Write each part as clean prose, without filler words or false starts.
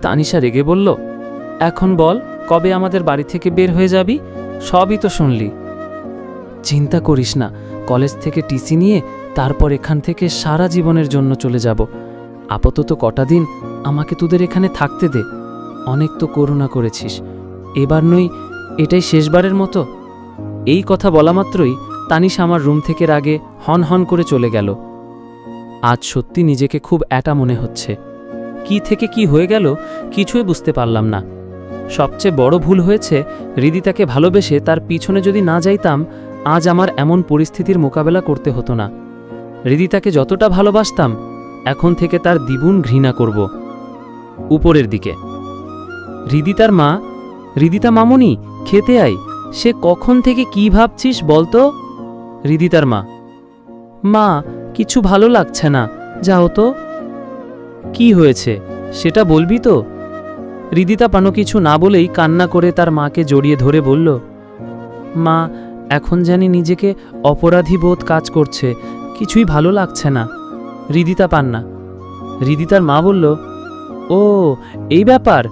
তানিশা রেগে বলল, এখন বল, কবে আমাদের বাড়ি থেকে বের হয়ে যাবি? সবই তো শুনলি। চিন্তা করিস না, কলেজ থেকে টিসি নিয়ে তারপর এখান থেকে সারা জীবনের জন্য চলে যাব। আপাতত কটা দিন আমাকে তোদের এখানে থাকতে দে। অনেক তো করুণা করেছিস, এবার নই এটাই শেষবারের মতো। এই কথা বলা মাত্রই তানিশা আমার রুম থেকে রাগে হন হন করে চলে গেল। আজ সত্যি নিজেকে খুব একা মনে হচ্ছে। কি থেকে কি হয়ে গেল কিছুই বুঝতে পারলাম না। সবচেয়ে বড় ভুল হয়েছে, হৃদিতাকে ভালোবেসে তার পিছনে যদি না যাইতাম, আজ আমার এমন পরিস্থিতির মোকাবেলা করতে হতো না। হৃদিতাকে যতটা ভালোবাসতাম, এখন থেকে তার দ্বিগুণ ঘৃণা করব। উপরের দিকে হৃদিতার মা, হৃদিতা মামুনি, খেতে আয়। সে কখন থেকে কি ভাবছিস বলতো? হৃদিতার মা, মা কিছু ভালো লাগছে না, যাও তো। কি হয়েছে সেটা বলবি তো? হৃদিতা পানো কিছু না বলেই কান্না করে তার মাকে জড়িয়ে ধরে বলল, মা এখন জানি নিজেকে অপরাধী বোধ কাজ করছে, কিছুই ভালো লাগছে না। হৃদিতা পান্না। হৃদিতার মা বলল, ও এই ব্যাপার,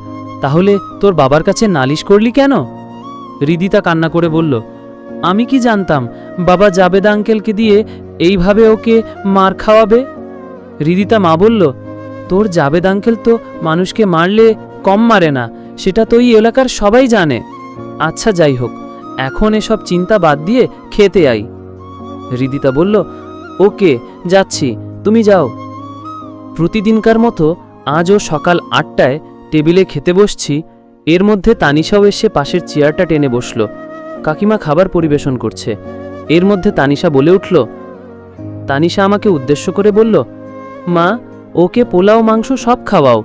তাহলে তোর বাবার কাছে নালিশ করলি কেন? হৃদিতা কান্না করে বলল, আমি কি জানতাম বাবা জাবেদ আঙ্কেলকে দিয়ে এইভাবে ওকে মার খাওয়াবে। হৃদিতা মা বলল, তোর জাবেদ আঙ্কেল তো মানুষকে মারলে কম মারে না, সেটা তো এই এলাকার সবাই জানে। আচ্ছা যাই হোক, এখন এসব চিন্তা বাদ দিয়ে খেতে আই। হৃদিতা বলল, ওকে যাচ্ছি, তুমি যাও। প্রতিদিনকার মতো আজও সকাল ৮টায় টেবিলে খেতে বসছি। এর মধ্যে তানিশাও এসে পাশের চেয়ারটা টেনে বসল। কাকিমা খাবার পরিবেশন করছে। এর মধ্যে তানিশা বলে উঠল, তানিশা আমাকে উদ্দেশ্য করে বলল, মা ওকে পোলাও মাংস সব খাওয়াও।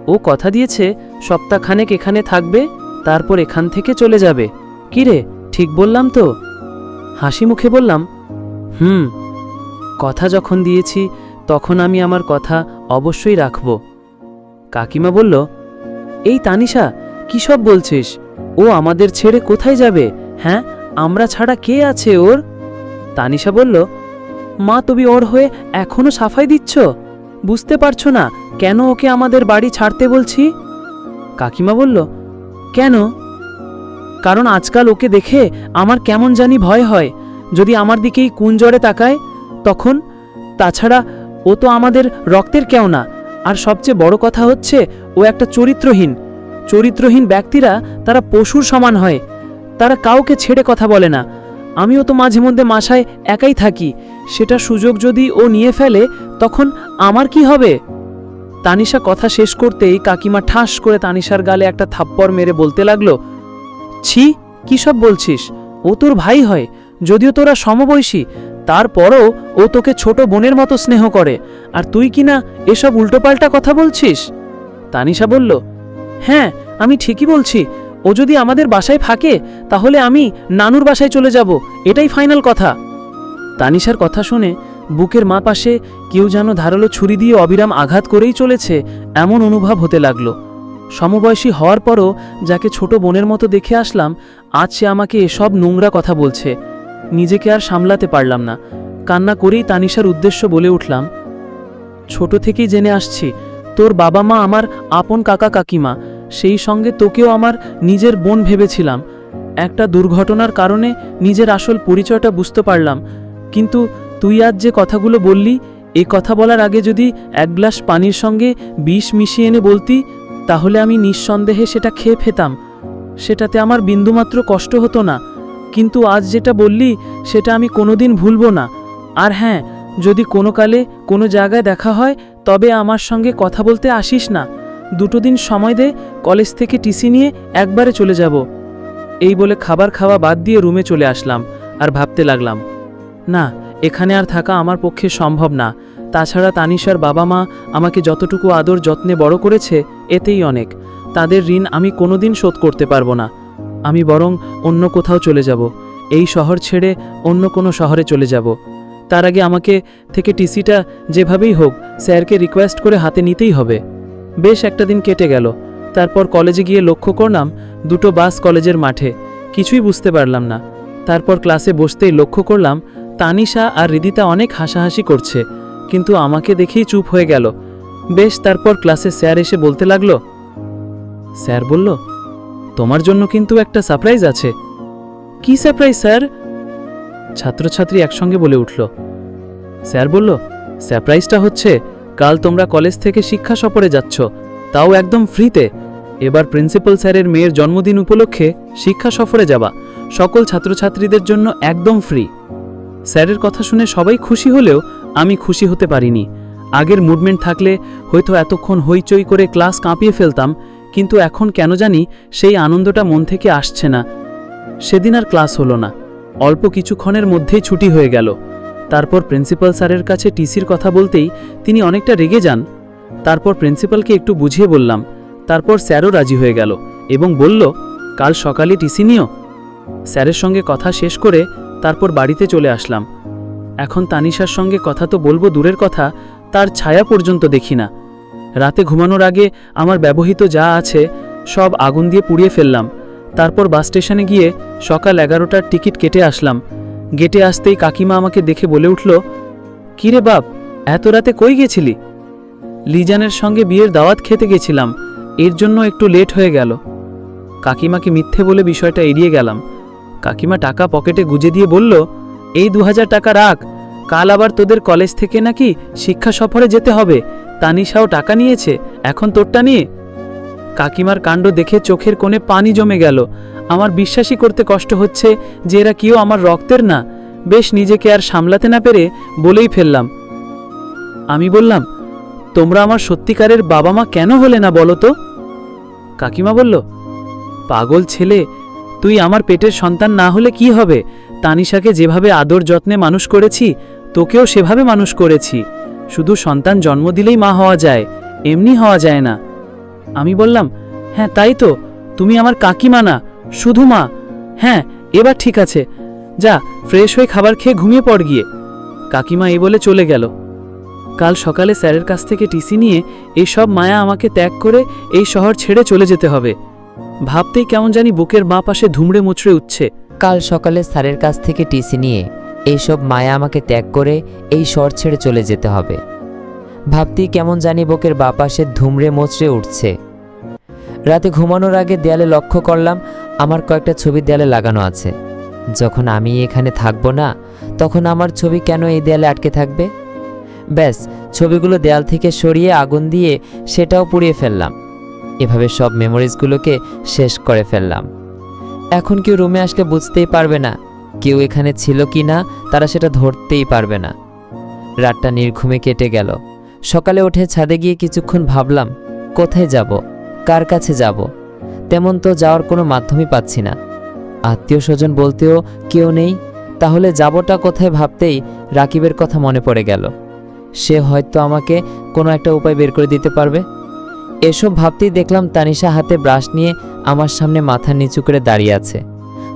ও কথা দিয়েছে সপ্তাহখানেক এখানে থাকবে, তারপর এখান থেকে চলে যাবে। কিরে ঠিক বললাম তো? হাসি মুখে বললাম, কথা যখন দিয়েছি তখন আমি আমার কথা অবশ্যই রাখব। কাকিমা বলল, এই তানিশা কি সব বলছিস? ও আমাদের ছেড়ে কোথায় যাবে? হ্যাঁ, আমরা ছাড়া কে আছে ওর? তানিশা বলল, মা তুমি ওর হয়ে এখনো সাফাই দিচ্ছ? বুঝতে পারছো না কেন ওকে আমাদের বাড়ি ছাড়তে বলছি? কাকিমা বলল, কেন? কারণ আজকাল ওকে দেখে আমার কেমন জানি ভয় হয়। যদি আমার দিকেই কুঞ্জরে তাকায় তখন? তাছাড়া ও তো আমাদের রক্তের কেউ না। আর সবচেয়ে বড় কথা হচ্ছে, ও একটা চরিত্রহীন ব্যক্তিরা তারা পশুর সমান হয়। তারা কাউকে ছেড়ে কথা বলে না। আমিও তো মাঝে মধ্যে মাসায় একাই থাকি, সেটা সুযোগ যদি ও নিয়ে ফেলে তখন আমার কি হবে? তানিশা কথা শেষ করতেই কাকিমা ঠাস করে তানিশার গালে একটা থাপ্পড় মেরে বলতে লাগলো, ছি কি সব বলছিস? ও তোর ভাই হয়, যদিও তোরা সমবয়সী, তারপরও ও তোকে ছোট বোনের মতো স্নেহ করে, আর তুই কিনা এসব উল্টোপাল্টা কথা বলছিস। তানিশা বলল, হ্যাঁ আমি ঠিকই বলছি। ও যদি আমাদের বাসায় থাকে তাহলে আমি নানুর বাসায় চলে যাব, এটাই ফাইনাল কথা। তানিশার কথা শুনে বুকের মা পাশে কেউ যেন ধারালো ছুরি দিয়ে অবিরাম আঘাত করেই চলেছে এমন অনুভব হতে লাগলো। সমবয়সী হওয়ার পরও যাকে ছোট বোনের মতো দেখে আসলাম, আজ সে আমাকে এসব নোংরা কথা বলছে। নিজেকে আর সামলাতে পারলাম না, কান্না করেই তানিশার উদ্দেশ্য বলে উঠলাম, ছোট থেকেই জেনে আসছি তোর বাবা মা আমার আপন কাকা কাকিমা, সেই সঙ্গে তোকেও আমার নিজের বোন ভেবেছিলাম। একটা দুর্ঘটনার কারণে নিজের আসল পরিচয়টা বুঝতে পারলাম। কিন্তু তুই আজ যে কথাগুলো বললি, এই কথা বলার আগে যদি এক গ্লাস পানির সঙ্গে বিষ মিশিয়ে এনে বলতি, তাহলে আমি নিঃসন্দেহে সেটা খেয়ে ফেতাম। সেটাতে আমার বিন্দুমাত্র কষ্ট হতো না। কিন্তু আজ যেটা বললি সেটা আমি কোনোদিন ভুলব না। আর হ্যাঁ, যদি কোনো কালে কোনো জায়গায় দেখা হয় তবে আমার সঙ্গে কথা বলতে আসিস না। 2 দিন সময় দে, কলেজ থেকে টিসি নিয়ে একবারে চলে যাব। এই বলে খাবার খাওয়া বাদ দিয়ে রুমে চলে আসলাম আর ভাবতে লাগলাম, না এখানে আর থাকা আমার পক্ষে সম্ভব না। তাছাড়া তানিশার বাবা মা আমাকে যতটুকু আদর যত্নে বড় করেছে এতেই অনেক। তাদের ঋণ আমি কোনোদিন শোধ করতে পারবো না। আমি বরং অন্য কোথাও চলে যাব, এই শহর ছেড়ে অন্য কোনো শহরে চলে যাব। তার আগে আমাকে থেকে টিসিটা যেভাবেই হোক স্যারকে রিকোয়েস্ট করে হাতে নিতেই হবে। বেশ একটা দিন কেটে গেল। তারপর কলেজে গিয়ে লক্ষ্য করলাম 2টো বাস কলেজের মাঠে। কিছুই বুঝতে পারলাম না। তারপর ক্লাসে বসতেই লক্ষ্য করলাম তানিশা আর হৃদিতা অনেক হাসাহাসি করছে, কিন্তু আমাকে দেখেই চুপ হয়ে গেল। বেশ, তারপর ক্লাসে স্যার এসে বলতে লাগলো, স্যার বলল, তোমার জন্য কিন্তু একটা সারপ্রাইজ আছে। কি সারপ্রাইজ স্যার? ছাত্রছাত্রী একসঙ্গে বলে উঠল। স্যার বলল, সারপ্রাইজটা হচ্ছে কাল তোমরা কলেজ থেকে শিক্ষা সফরে যাচ্ছ, তাও একদম ফ্রিতে। এবার প্রিন্সিপাল স্যারের মেয়ের জন্মদিন উপলক্ষে শিক্ষা সফরে যাবা, সকল ছাত্রছাত্রীদের জন্য একদম ফ্রি। স্যারের কথা শুনে সবাই খুশি হলেও আমি খুশি হতে পারিনি। আগের মুভমেন্ট থাকলে হয়তো এতক্ষণ হইচই করে ক্লাস কাঁপিয়ে ফেলতাম, কিন্তু এখন কেন জানি সেই আনন্দটা মন থেকে আসছে না। সেদিন আর ক্লাস হলো না, অল্প কিছুক্ষণের মধ্যেই ছুটি হয়ে গেল। তারপর প্রিন্সিপাল স্যারের কাছে টিসির কথা বলতেই তিনি অনেকটা রেগে যান। তারপর প্রিন্সিপালকে একটু বুঝিয়ে বললাম, তারপর স্যারও রাজি হয়ে গেল এবং বলল, কাল সকালে টিসি নিও। স্যারের সঙ্গে কথা শেষ করে তারপর বাড়িতে চলে আসলাম। এখন তানিশার সঙ্গে কথা তো বলবো দূরের কথা, তার ছায়া পর্যন্ত দেখি না। রাতে ঘুমানোর আগে আমার ব্যবহৃত যা আছে সব আগুন দিয়ে পুড়িয়ে ফেললাম। তারপর বাস স্টেশনে গিয়ে সকাল 11টার টিকিট কেটে আসলাম। গেটে আসতেই কাকিমা আমাকে দেখে বলে উঠল, কিরে বাপ, এত রাতে কই গেছিলি? লিজানের সঙ্গে বিয়ের দাওয়াত খেতে গেছিলাম, এর জন্য একটু লেট হয়ে গেল। কাকিমাকে মিথ্যে বলে বিষয়টা এড়িয়ে গেলাম। কাকিমা টাকা পকেটে গুজে দিয়ে বলল, এই 2000 টাকা রাখ, কাল আবার তোদের কলেজ থেকে নাকি শিক্ষা সফরে যেতে হবে, তানিশাও টাকা নিয়েছে, এখন তোরটা নিয়ে। কাকিমার কাণ্ড দেখে চোখের কোণে পানি জমে গেল। আমার বিশ্বাসই করতে কষ্ট হচ্ছে যে এরা কেউ আমার রক্তের না। বেশ নিজেকে আর সামলাতে না পেরে বলেই ফেললাম। আমি বললাম, তোমরা আমার সত্যিকারের বাবা মা কেন হলে না বলো তো? কাকিমা বলল, পাগল ছেলে, তুই আমার পেটের সন্তান না হলে কি হবে? তানিশাকে যেভাবে আদর যত্নে মানুষ করেছি, তোকেও সেভাবে মানুষ করেছি। শুধু সন্তান জন্ম দিলেই মা হওয়া যায়, এমনি হওয়া যায় না। আমি বললাম, হ্যাঁ তাই তো, তুমি আমার কাকিমা না, শুধু মা। হ্যাঁ, এবার ঠিক আছে, যা ফ্রেশ হয়ে খাবার খেয়ে ঘুমিয়ে পড় গিয়ে। কাকিমা এই বলে চলে গেল। কাল সকালে স্যারের কাছ থেকে টিসি নিয়ে এই সব মায়া আমাকে ত্যাগ করে এই শহর ছেড়ে চলে যেতে হবে। ভাবতেই কেমন জানি বুকের বাঁ পাশে ধুমড়ে মুচড়ে উঠছে। কাল সকালে স্যারের কাছ থেকে টিসি নিয়ে এইসব মায়া আমাকে ত্যাগ করে এই শহর ছেড়ে চলে যেতে হবে। ভাবতেই কেমন জানি বুকের বাঁ পাশে ধুমড়ে মুচড়ে উঠছে। রাতে ঘুমানোর আগে দেয়ালে লক্ষ্য করলাম আমার কয়েকটা ছবি দেয়ালে লাগানো আছে। যখন আমি এখানে থাকবো না, তখন আমার ছবি কেন এই দেয়ালে আটকে থাকবে? ব্যাস, ছবিগুলো দেয়াল থেকে সরিয়ে আগুন দিয়ে সেটাও পুড়িয়ে ফেললাম। এভাবে সব মেমোরিজগুলোকে শেষ করে ফেললাম। এখন কেউ রুমে আসলে বুঝতেই পারবে না কেউ এখানে ছিল কি না, তারা সেটা ধরতেই পারবে না। রাতটা নির্ঘুমে কেটে গেল। সকালে উঠে ছাদে গিয়ে কিছুক্ষণ ভাবলাম, কোথায় যাব, কার কাছে যাব? তেমন তো যাওয়ার কোনো মাধ্যমই পাচ্ছি না। আত্মীয় স্বজন বলতেও কেউ নেই, তাহলে যাবটা কোথায় ভাবতেই রাকিবের কথা মনে পড়ে গেল। সে হয়তো আমাকে কোনো একটা উপায় বের করে দিতে পারবে। এসব ভাবতেই দেখলাম তানিশা হাতে ব্রাশ নিয়ে আমার সামনে মাথা নিচু করে দাঁড়িয়ে আছে।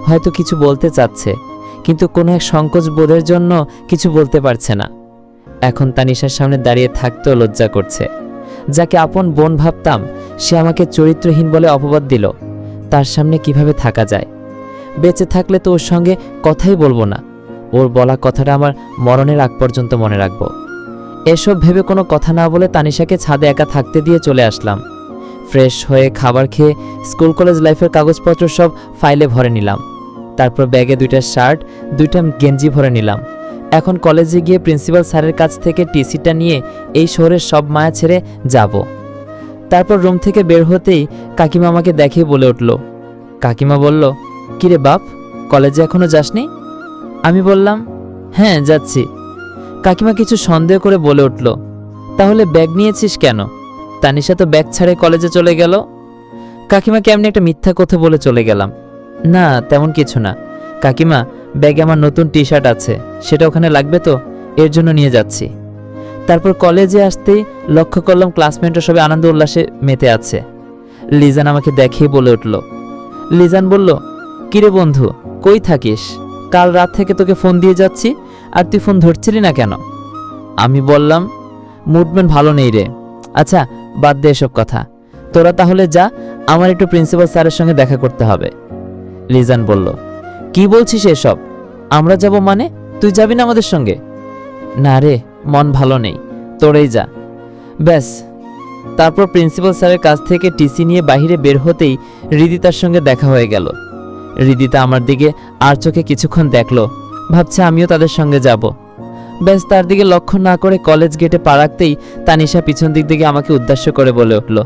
হয়তো কিছু বলতে চাচ্ছে, কিন্তু কোনো এক সংকোচ বোধের জন্য কিছু বলতে পারছে না। এখন তানিশার সামনে দাঁড়িয়ে থাকতেও লজ্জা করছে। যাকে আপন বোন ভাবতাম, সে আমাকে চরিত্রহীন বলে অপবাদ দিল। তার সামনে কিভাবে থাকা যায়? বেঁচে থাকলে তো ওর সঙ্গে কথাই বলবো না। ওর বলা কথাটা আমার মরণের আগ পর্যন্ত মনে রাখবো। এসব ভেবে কোনো কথা না বলে তানিশাকে ছাদে একা থাকতে দিয়ে চলে আসলাম। ফ্রেশ হয়ে খাবার খেয়ে স্কুল কলেজ লাইফের কাগজপত্র সব ফাইলে ভরে নিলাম। তারপর ব্যাগে 2টা শার্ট 2টা গেঞ্জি ভরে নিলাম। এখন কলেজে গিয়ে প্রিন্সিপাল স্যারের কাছ থেকে টিসিটা নিয়ে এই শহরের সব মায়া ছেড়ে যাব। তারপর রুম থেকে বের হতেই কাকিমা আমাকে দেখে বলে উঠল। কাকিমা বলল, কিরে বাপ, কলেজে এখনো যাসনি? আমি বললাম, হ্যাঁ যাচ্ছি। কাকিমা কিছু সন্দেহ করে বলে উঠল, তাহলে ব্যাগ নিয়েছিস কেন? তানিশা তো ব্যাগ ছাড়ে কলেজে চলে গেল। কাকিমাকে এমনি একটা মিথ্যা কথা বলে চলে গেলাম। না, তেমন কিছু না কাকিমা, ব্যাগে আমার নতুন টি শার্ট আছে, সেটা ওখানে লাগবে তো, এর জন্য নিয়ে যাচ্ছি। তারপর কলেজে আসতেই লক্ষ্য করলাম ক্লাসমেটরা সবাই আনন্দ উল্লাসে মেতে আছে। লিজান আমাকে দেখেই বলে উঠল। লিজান বলল, কিরে বন্ধু, কই থাকিস? কাল রাত থেকে তোকে ফোন দিয়ে যাচ্ছি, আর তুই ফোন ধরছিলি না কেন? আমি বললাম, মুভমেন্ট ভালো নেই রে। আচ্ছা বাদ দে এসব কথা, তোরা তাহলে যা, আমার একটু প্রিন্সিপাল স্যারের সঙ্গে দেখা করতে হবে। লিজান বলল, কি বলছিস এসব? আমরা যাব মানে? তুই যাবি না আমাদের সঙ্গে? না রে, মন ভালো নেই, তোরাই যা। ব্যাস, তারপর প্রিন্সিপাল স্যারের কাছ থেকে টিসি নিয়ে বাইরে বের হতেই হৃদিতার সঙ্গে দেখা হয়ে গেল। হৃদিতা আমার দিকে আর চোখে কিছুক্ষণ দেখলো, ভাবছে আমিও তাদের সঙ্গে যাব। ব্যাস তার দিকে লক্ষ্য না করে কলেজ গেটে পা রাখতেই তানিশা পিছন দিক থেকে আমাকে উদ্দেশ্য করে বলে উঠল,